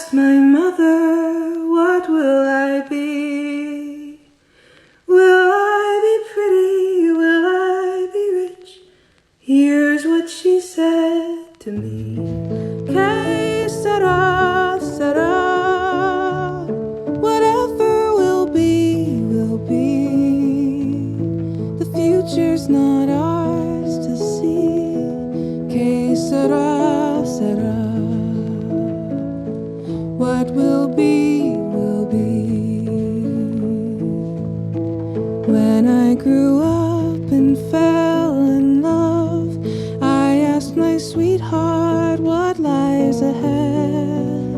asked my mother, what will I be? Will I be pretty? Will I be rich? Here's what she said to me. Que sera, sera. Whatever will be, will be. The future's not ours to see. Que sera, sera. What will be, will be. When I grew up and fell in love, I asked my sweetheart what lies ahead.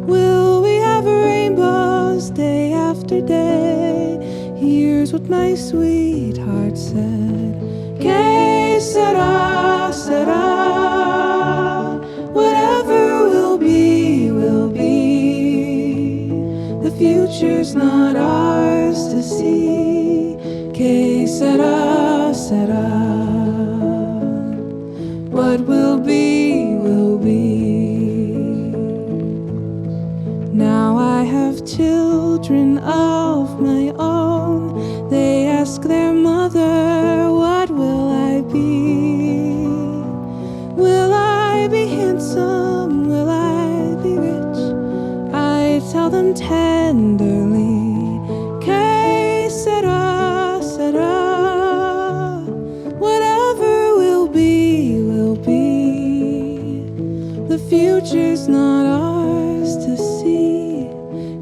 Will we have rainbows day after day? Here's what my sweetheart said. Que sera, sera. Whatever will be, will be. The future's not ours to see. Que sera, sera. What will be, will be. Now I have children of my own. They ask their mother, what will I be? Will I be handsome? Will I be rich? I tell them tenderly, que sera, sera. Whatever will be, will be. The future's not ours to see.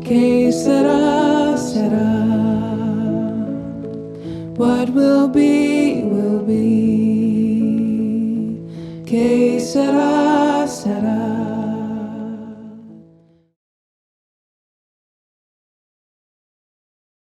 Que sera, sera. What will be, will be. Que sera, sera.